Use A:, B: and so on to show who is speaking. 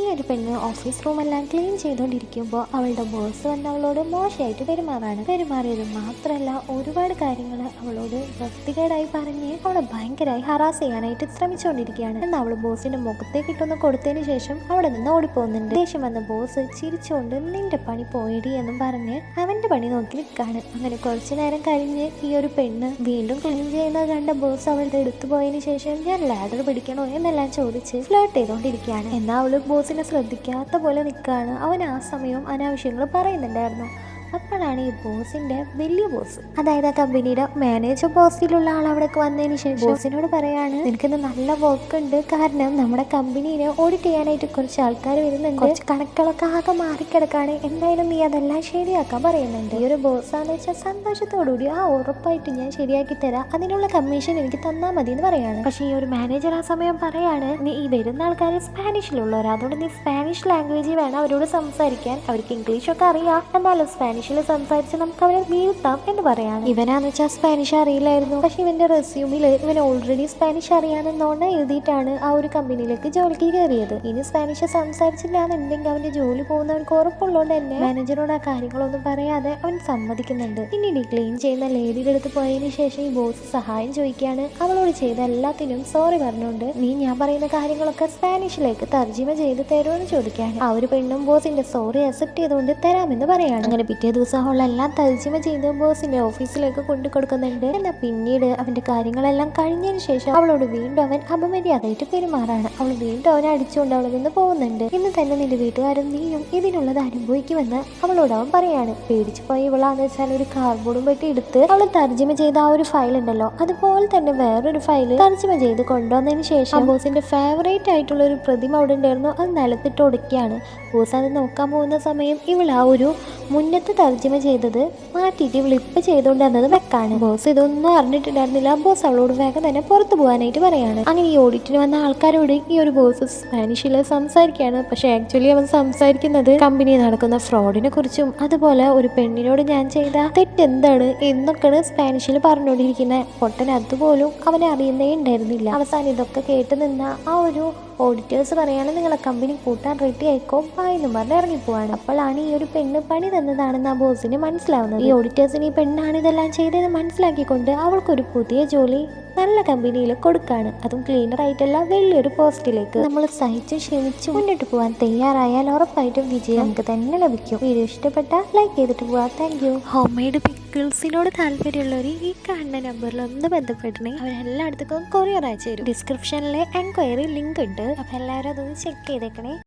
A: ഈ ഒരു പെണ്ണ് ഓഫീസ് റൂമെല്ലാം ക്ലീൻ ചെയ്തുകൊണ്ടിരിക്കുമ്പോൾ അവളുടെ ബോസ് വന്ന് അവളോട് മോശമായിട്ട് പെരുമാറിയത് മാത്രമല്ല ഒരുപാട് കാര്യങ്ങൾ അവളോട് വൃത്തികേടായി പറഞ്ഞ് അവളെ ഭയങ്കരമായി ഹറാസ് ചെയ്യാനായിട്ട് ശ്രമിച്ചുകൊണ്ടിരിക്കുകയാണ്. എന്നാൽ അവൾ ബോസിന്റെ മുഖത്തേക്ക് ഇട്ടൊന്ന് കൊടുത്തതിന് ശേഷം അവിടെ നിന്ന് ഓടിപ്പോകുന്നുണ്ട്. ദേഷ്യം വന്ന ബോസ് ചിരിച്ചുകൊണ്ട് നിന്റെ പണി പോയിടി എന്നും പറഞ്ഞ് അവന്റെ പണി നോക്കി നിൽക്കാണ്. അങ്ങനെ കുറച്ചു നേരം കഴിഞ്ഞ് ഈ ഒരു പെണ്ണ് വീണ്ടും ക്ലീൻ ചെയ്യുന്നത് കണ്ട ബോസ് അവളുടെ എടുത്തു പോയതിനു ശേഷം ഞാൻ ലാഡർ പിടിക്കണോ എന്നെല്ലാം ചോദിച്ച് ഫ്ലേർട്ട് ചെയ്തുകൊണ്ടിരിക്കുകയാണ്. എന്നാൽ അവള് ബോസിനെ ശ്രദ്ധിക്കാത്ത പോലെ നിൽക്കുകയാണ്. അവൻ ആ സമയം അനാവശ്യങ്ങൾ പറയുന്നുണ്ടായിരുന്നു. അപ്പോഴാണ് ഈ ബോസിന്റെ വലിയ ബോസ്, അതായത് ആ കമ്പനിയുടെ മാനേജർ പോസ്റ്റിലുള്ള ആൾ അവിടേക്ക് വന്നതിന് ശേഷം ബോസിനോട് പറയാണ്, നിനക്കിന്ന് നല്ല വർക്ക് ഉണ്ട്, കാരണം നമ്മുടെ കമ്പനീനെ ഓഡിറ്റ് ചെയ്യാനായിട്ട് കുറച്ച് ആൾക്കാർ വരുന്നുണ്ട്, കുറച്ച് കണക്കുകളൊക്കെ ആകെ മാറിക്കിടക്കാണ്, എന്തായാലും നീ അതെല്ലാം ശരിയാക്കാൻ പറയുന്നുണ്ട്. ഈ ഒരു ബോസാന്ന് വെച്ചാൽ സന്തോഷത്തോടുകൂടി ഉറപ്പായിട്ട് ഞാൻ ശരിയാക്കി തരാം, അതിനുള്ള കമ്മീഷൻ എനിക്ക് തന്നാൽ മതി എന്ന് പറയാണ്. പക്ഷേ ഈ ഒരു മാനേജർ ആ സമയം പറയാണ്, നീ ഈ വരുന്ന ആൾക്കാർ സ്പാനിഷിലുള്ളവരാ, അതുകൊണ്ട് നീ സ്പാനിഷ് ലാംഗ്വേജിൽ വേണം അവരോട് സംസാരിക്കാൻ, അവർക്ക് ഇംഗ്ലീഷൊക്കെ അറിയാം, എന്നാലും സ്പാനിഷിൽ സംസാരിച്ച് നമുക്ക് അവരെ വീഴ്ത്താം എന്ന് പറയാണ്. ഇവനാന്ന് വെച്ചാൽ സ്പാനിഷ് അറിയില്ലായിരുന്നു. പക്ഷെ ഇവന്റെ റെസ്യൂമിൽ ഇവൻ ഓൾറെഡി സ്പാനിഷ് അറിയാമെന്നോണ്ട് എഴുതിയിട്ടാണ് ആ ഒരു കമ്പനിയിലേക്ക് ജോലിക്ക് കയറിയത്. ഇനി സ്പാനിഷ് സംസാരിച്ചില്ല എന്നുണ്ടെങ്കിൽ അവന്റെ ജോലി പോകുന്നവർക്ക് ഉറപ്പുള്ളതുകൊണ്ട് തന്നെ മാനേജറോട് ആ കാര്യങ്ങളൊന്നും പറയാതെ അവൻ സമ്മതിക്കുന്നുണ്ട്. പിന്നീട് ക്ലീൻ ചെയ്യുന്ന ലേഡിയുടെ അടുത്ത് പോയതിനു ശേഷം ഈ ബോസ് സഹായം ചോദിക്കുകയാണ്. അവളോട് ചെയ്ത എല്ലാത്തിനും സോറി പറഞ്ഞുകൊണ്ട് നീ ഞാൻ പറയുന്ന കാര്യങ്ങളൊക്കെ സ്പാനിഷിലേക്ക് തർജിമ ചെയ്ത് തരുമെന്ന് ചോദിക്കുകയാണ്. ആ ഒരു പെണ്ണും ബോസിന്റെ സോറി അക്സെപ്റ്റ് ചെയ്തുകൊണ്ട് തരാമെന്ന് പറയാണ്. അങ്ങനെ പിറ്റേ ദിവസം അവളെല്ലാം തർജിമ ചെയ്ത് ബോസിന്റെ ഓഫീസിലേക്ക് കൊണ്ടു കൊടുക്കുന്നുണ്ട്. എന്നാൽ പിന്നീട് അവന്റെ കാര്യങ്ങളെല്ലാം കഴിഞ്ഞതിന് ശേഷം അവളോട് വീണ്ടും അവൻ അപമര്യാദയായിട്ട് പെരുമാറാണ്. അവൾ വീണ്ടും അവനെ അടിച്ചുകൊണ്ട് അവളിൽ നിന്ന് പോകുന്നുണ്ട്. ഇന്ന് തന്നെ നിന്റെ വീട്ടുകാരും നീയും ഇതിനുള്ളത് അനുഭവിക്കുമെന്ന് അവളോട് അവൻ പറയാണ്. പേടിച്ചു പോയി ഇവളാന്ന് വെച്ചാൽ ഒരു കാർഡ്ബോർഡും പെട്ടി എടുത്ത് അവൾ തർജിമ ചെയ്ത ആ ഒരു ഫയൽ ഉണ്ടല്ലോ, അതുപോലെ തന്നെ വേറൊരു ഫയല് തർജിമ ചെയ്ത് കൊണ്ടുവന്നതിന് ശേഷം ബോസിന്റെ ഫേവറേറ്റ് ആയിട്ടുള്ള ഒരു പ്രതിമ അവിടെ ഉണ്ടായിരുന്നു, അത് നിലത്തിട്ട് ഒടുക്കുകയാണ്. ബോസ് അത് നോക്കാൻ പോകുന്ന സമയം ഇവൾ ആ ഒരു മുന്നത്ത് തർജ്ജിമ ചെയ്തത് മാറ്റിയിട്ട് വിളിപ്പ് ചെയ്തുകൊണ്ട് വന്നത് വെക്കാണ്. ബോസ് ഇതൊന്നും അറിഞ്ഞിട്ടുണ്ടായിരുന്നില്ല. ബോസ് അവളോട് വേഗം തന്നെ പുറത്തു പോകാനായിട്ട് പറയാണ്. അങ്ങനെ ഈ ഓഡിറ്റിന് വന്ന ആൾക്കാരോട് ഈ ഒരു ബോസ് സ്പാനിഷിൽ സംസാരിക്കുകയാണ്. പക്ഷെ ആക്ച്വലി അവൻ സംസാരിക്കുന്നത് കമ്പനി നടക്കുന്ന ഫ്രോഡിനെ കുറിച്ചും അതുപോലെ ഒരു പെണ്ണിനോട് ഞാൻ ചെയ്ത തെറ്റെന്താണ് എന്നൊക്കെയാണ് സ്പാനിഷിൽ പറഞ്ഞുകൊണ്ടിരിക്കുന്നത്. പൊട്ടൻ അതുപോലും അവനെ അറിയുന്നേ ഉണ്ടായിരുന്നില്ല. അവസാനം ഇതൊക്കെ കേട്ട് നിന്ന ആ ഒരു ഓഡിറ്റേഴ്സ് പറയാണ്, നിങ്ങളെ കമ്പനി കൂട്ടാൻ റെഡി ആയിക്കോ എന്നും പറഞ്ഞ് ഇറങ്ങിപ്പോവാണ്. അപ്പോഴാണ് ഈ ഒരു പെണ്ണ് പണി തന്നതാണെന്ന് ആ ബോസിന് മനസ്സിലാവുന്നത്. ഈ ഓഡിറ്റേഴ്സിന് ഈ പെണ്ണാണ് ഇതെല്ലാം ചെയ്തതെന്ന് മനസ്സിലാക്കിക്കൊണ്ട് അവൾക്കൊരു പുതിയ ജോലി നല്ല കമ്പനിയിൽ കൊടുക്കാണ്. അതും ക്ലീനർ ആയിട്ടല്ല, വലിയൊരു പോസ്റ്റിലേക്ക്. നമ്മൾ സഹിച്ച് ക്ഷമിച്ച് മുന്നോട്ട് പോകാൻ തയ്യാറായാൽ ഉറപ്പായിട്ടും വിജയം നമുക്ക് തന്നെ ലഭിക്കും. വീഡിയോ ഇഷ്ടപ്പെട്ട ലൈക്ക് ചെയ്തിട്ട് പോവാം. Thank you. ഹോം മെയ്ഡ് പിക്കിൾസിനോട് താല്പര്യമുള്ളവർ ഈ കാണുന്ന നമ്പറിൽ ഒന്ന് ബന്ധപ്പെടണേ. അവരെല്ലായിടത്തേക്കും കൊറിയർ അയച്ചു തരും. ഡിസ്ക്രിപ്ഷനിലെ എൻക്വയറി ലിങ്ക് ഉണ്ട്. അപ്പോൾ എല്ലാവരും അതൊന്ന് ചെക്ക് ചെയ്തേക്കണേ.